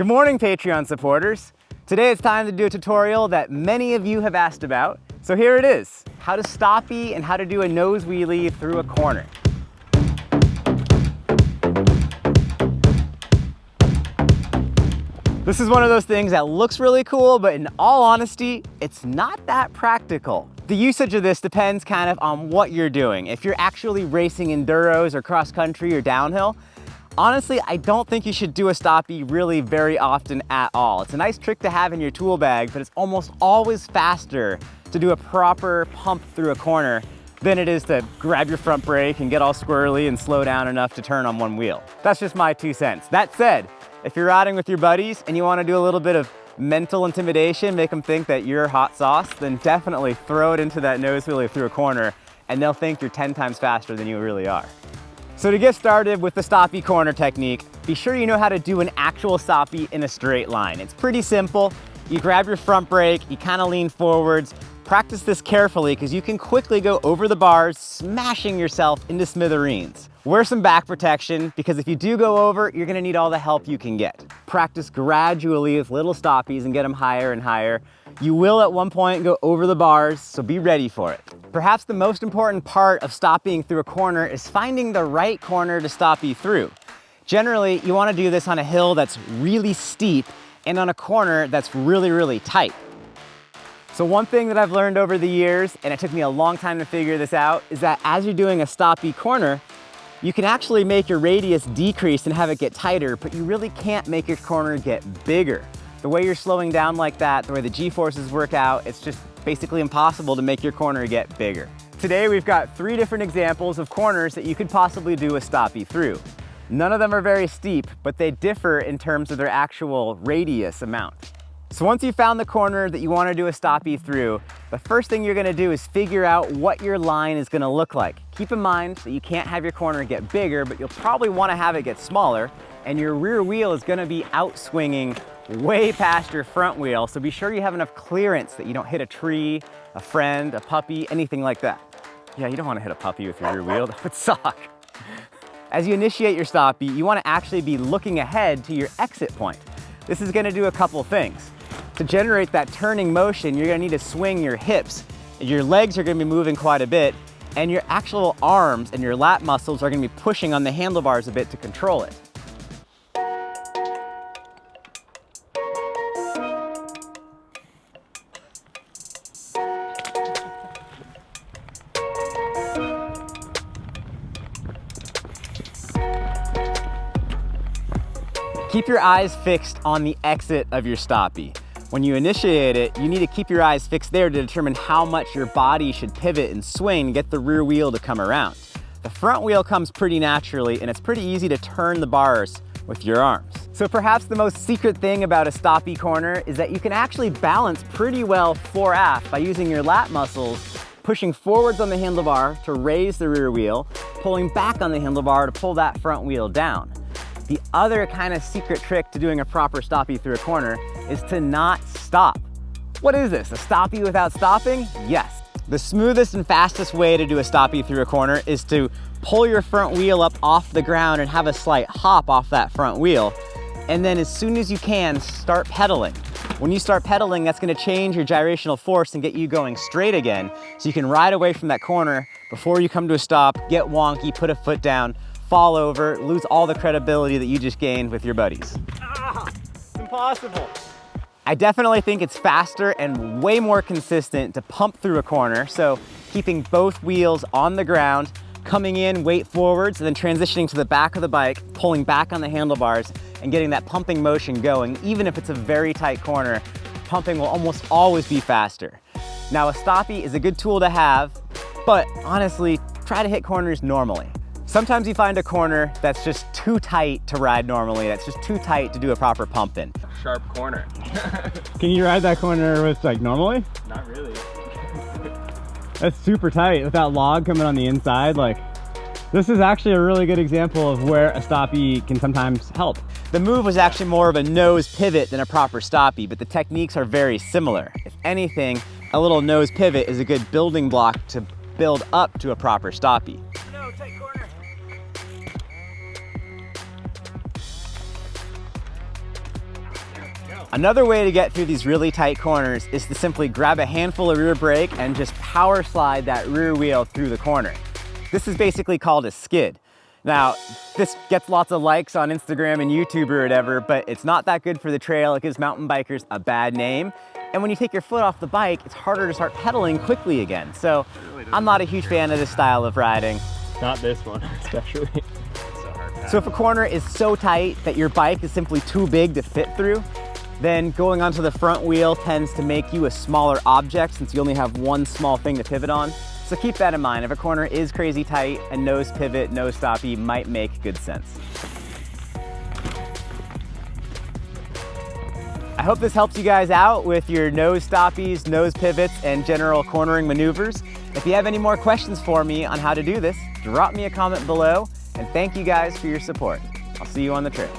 Good morning, Patreon supporters. Today it's time to do a tutorial that many of you have asked about. So here it is, how to stoppie and how to do a nose wheelie through a corner. This is one of those things that looks really cool, but in all honesty, it's not that practical. The usage of this depends kind of on what you're doing. If you're actually racing enduros or cross country or downhill, honestly, I don't think you should do a stoppie really very often at all. It's a nice trick to have in your tool bag, but it's almost always faster to do a proper pump through a corner than it is to grab your front brake and get all squirrely and slow down enough to turn on one wheel. That's just my 2 cents. That said, if you're riding with your buddies and you want to do a little bit of mental intimidation, make them think that you're hot sauce, then definitely throw it into that nose wheelie through a corner and they'll think you're 10 times faster than you really are. So to get started with the stoppie corner technique, be sure you know how to do an actual stoppie in a straight line. It's pretty simple. You grab your front brake, you kind of lean forwards. Practice this carefully because you can quickly go over the bars, smashing yourself into smithereens. Wear some back protection because if you do go over, you're gonna need all the help you can get. Practice gradually with little stoppies and get them higher and higher. You will at one point go over the bars, so be ready for it. Perhaps the most important part of stoppieing through a corner is finding the right corner to stoppie through. Generally, you wanna do this on a hill that's really steep and on a corner that's really, really tight. So one thing that I've learned over the years, and it took me a long time to figure this out, is that as you're doing a stoppie corner, you can actually make your radius decrease and have it get tighter, but you really can't make your corner get bigger. The way you're slowing down like that, the way the G-forces work out, it's just basically impossible to make your corner get bigger. Today we've got 3 different examples of corners that you could possibly do a stoppie through. None of them are very steep, but they differ in terms of their actual radius amount. So once you've found the corner that you want to do a stoppie through, the first thing you're going to do is figure out what your line is going to look like. Keep in mind that you can't have your corner get bigger, but you'll probably want to have it get smaller, and your rear wheel is going to be outswinging way past your front wheel, so be sure you have enough clearance that you don't hit a tree, a friend, a puppy, anything like that. Yeah, you don't want to hit a puppy with your rear wheel, that would suck. As you initiate your stoppie, you want to actually be looking ahead to your exit point. This is going to do a couple things. To generate that turning motion, you're gonna need to swing your hips. Your legs are gonna be moving quite a bit, and your actual arms and your lat muscles are gonna be pushing on the handlebars a bit to control it. Keep your eyes fixed on the exit of your stoppie. When you initiate it, you need to keep your eyes fixed there to determine how much your body should pivot and swing to get the rear wheel to come around. The front wheel comes pretty naturally, and it's pretty easy to turn the bars with your arms. So perhaps the most secret thing about a stoppie corner is that you can actually balance pretty well fore-aft by using your lat muscles, pushing forwards on the handlebar to raise the rear wheel, pulling back on the handlebar to pull that front wheel down. The other kind of secret trick to doing a proper stoppie through a corner is to not stop. What is this, a stoppie without stopping? Yes. The smoothest and fastest way to do a stoppie through a corner is to pull your front wheel up off the ground and have a slight hop off that front wheel. And then as soon as you can, start pedaling. When you start pedaling, that's gonna change your gyrational force and get you going straight again, so you can ride away from that corner before you come to a stop, get wonky, put a foot down, fall over, lose all the credibility that you just gained with your buddies. It's impossible. I definitely think it's faster and way more consistent to pump through a corner, so keeping both wheels on the ground, coming in, weight forwards, and then transitioning to the back of the bike, pulling back on the handlebars, and getting that pumping motion going. Even if it's a very tight corner, pumping will almost always be faster. Now, a stoppie is a good tool to have, but honestly, try to hit corners normally. Sometimes you find a corner that's just too tight to ride normally, that's just too tight to do a proper pump in. Sharp corner. Can you ride that corner with like normally? Not really. That's super tight with that log coming on the inside. Like, this is actually a really good example of where a stoppie can sometimes help. The move was actually more of a nose pivot than a proper stoppie, but the techniques are very similar. If anything, a little nose pivot is a good building block to build up to a proper stoppie. No, tight corner. Another way to get through these really tight corners is to simply grab a handful of rear brake and just power slide that rear wheel through the corner. This is basically called a skid. Now, this gets lots of likes on Instagram and YouTube or whatever, but it's not that good for the trail. It gives mountain bikers a bad name. And when you take your foot off the bike, it's harder to start pedaling quickly again. So I'm not a huge fan of this style of riding. Not this one, especially. So if a corner is so tight that your bike is simply too big to fit through, then going onto the front wheel tends to make you a smaller object since you only have one small thing to pivot on. So keep that in mind. If a corner is crazy tight, a nose pivot, nose stoppie might make good sense. I hope this helps you guys out with your nose stoppies, nose pivots, and general cornering maneuvers. If you have any more questions for me on how to do this, drop me a comment below, and thank you guys for your support. I'll see you on the trail.